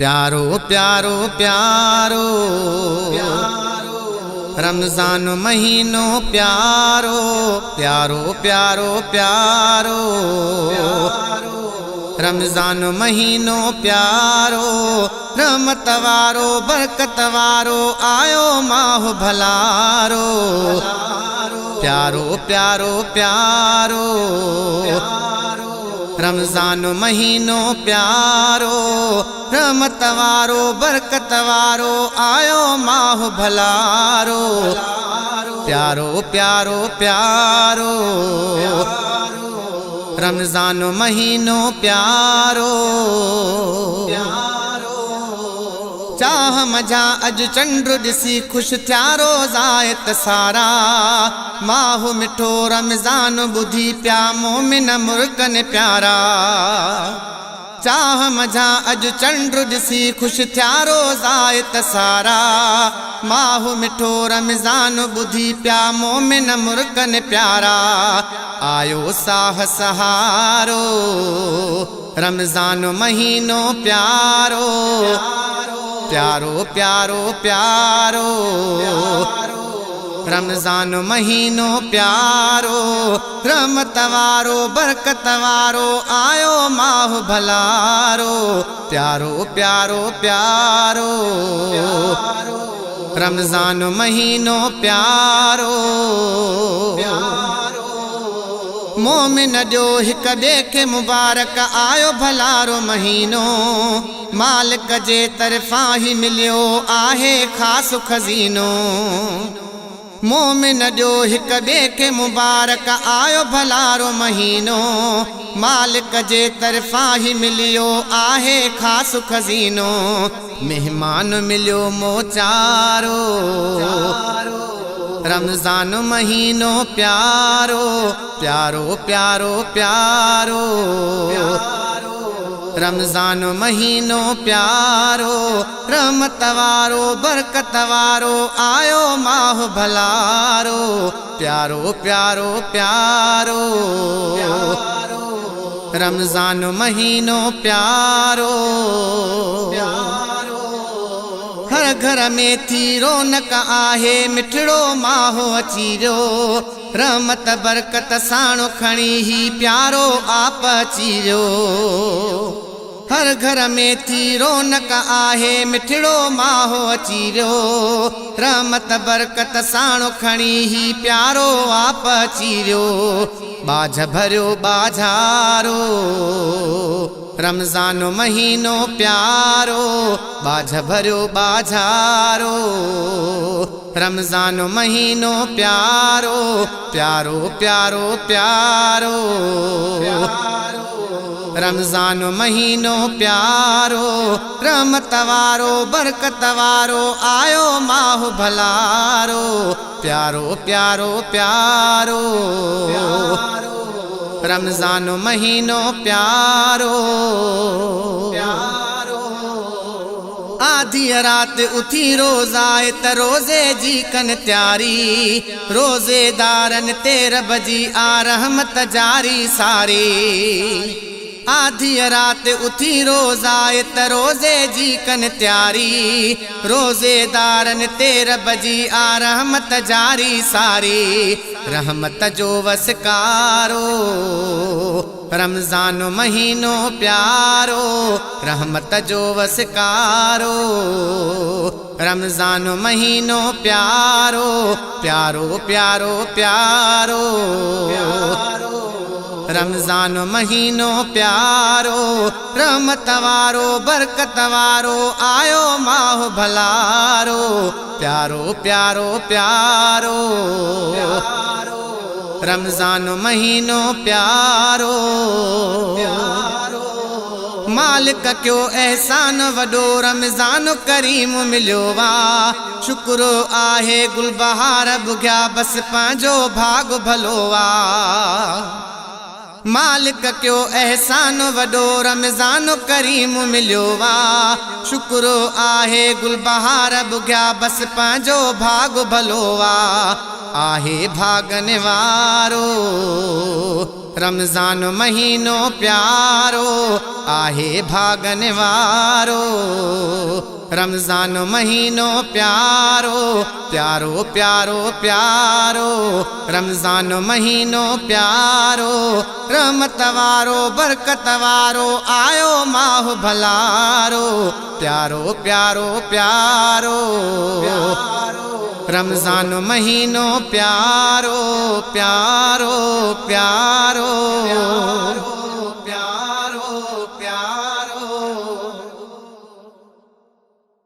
प्यारो प्यारो प्यारो रमजान महीनो प्यारो प्यारो प्यारो प्यारो रमजान महीनो प्यारो रहमत वारो बरकत वारो आयो माह भलारो प्यारो प्यारो प्यारो रमजान महीनो प्यारो रहमत वारो बरकत वारो आयो माह भलारो प्यारो प्यारो प्यारो रमजान महीनो प्यारो चाह मजा अज चंड्र दिसी खुश थिया रोज़ायत सारा माहु मिठो रमजान बुधी प्या मोमिन मुर्गन प्यारा चाह मजा अज चंड्र दिसी खुश थिया रोज़ायत सारा माहु मिठो रमजान बुधी प्या मोमिन मुर्गन प्यारा आयो साह सहारो रमजान महीनो प्यारो प्यारो प्यारो प्यारो रमजान महीनो प्यारो रहमत वारो बरकत वारो आयो माह भलारो प्यारो प्यारो प्यारो रमजान महीनो प्यारो मोमिन जो हिक ॿिए खे मुबारक आयो भलारो महीनो मालिक जे तरफ़ां ही मिलियो आहे ख़ासि खज़ीनो मोमिन जो हिक ॿिए खे मुबारक आयो भलारो महीनो मालिक जे तरफ़ां ही मिलियो आहे ख़ासि खज़ीनो मेहमान मिलियो मोचारो रमजान महीनो प्यारो प्यारो प्यारो प्यारो रमजान महीनो प्यारो रहमत वारो बरकत वारो आयो माह भलारो प्यारो प्यारो प्यारो रमजान महीनो प्यारो हर घर में थी रौनक आहे मिठड़ो माहो अचीरो रहमत बरकत साणो खणी ही प्यारो आप अचीरो हर घर में थी रौनक आहे मिठड़ो माहो अचीरो रहमत बरकत साणो खणी ही प्यारो आप अचीरो बाझ भरियो बाझारो रमजान महीनो प्यारो बाझ भरियो बाझारो रमजान महीनो प्यारो प्यारो प्यारो प्यारो रमजान महीनो प्यारो रहमत वारो बरकत वारो आयो माह भलारो प्यारो प्यारो प्यारो रमजान महीनो प्यारो आधी रात उथी रोज़ायत रोज़े जी कन त्यारी रोज़ेदारन ते रब जी आ रहमत जारी सारी आधी रात उथी रोज़ायत रोज़े जी कन त्यारी रोज़ेदारन ते रब जी आ रहमत जारी सारी रहमत जो वसकारो रमजान महीनो प्यारो रहमत जो वसकारो रमजान महीनो प्यारो प्यारो प्यारो प्यारो रमजान महीनो प्यारो रहमत वारो बरकत वारो आयो माह भलारो प्यारो प्यारो प्यारो रमजान महीनो प्यारो मालिक क्यो एहसान वडो रमजान करीम मिलियो वा शुक्र आहे गुलबहार बुग्या बस पंहिंजो भाग भलो वा मालिक क्यो एहसान वडो रमजान करीम मिलियो वा शुक्र आहे गुलबहार बुग्या बस पंहिंजो भाग भलो वा आहे भागन वारो रमज़ान महीनो प्यारो आहे भागन वारो। रमज़ान महीनो प्यारो प्यारो प्यारो प्यारो। रमज़ान महीनो प्यारो रहमत वारो बरकत वारो आयो माह भलारो। प्यारो प्यारो प्यारो रमज़ान महीनो प्यारो प्यारो प्यारो।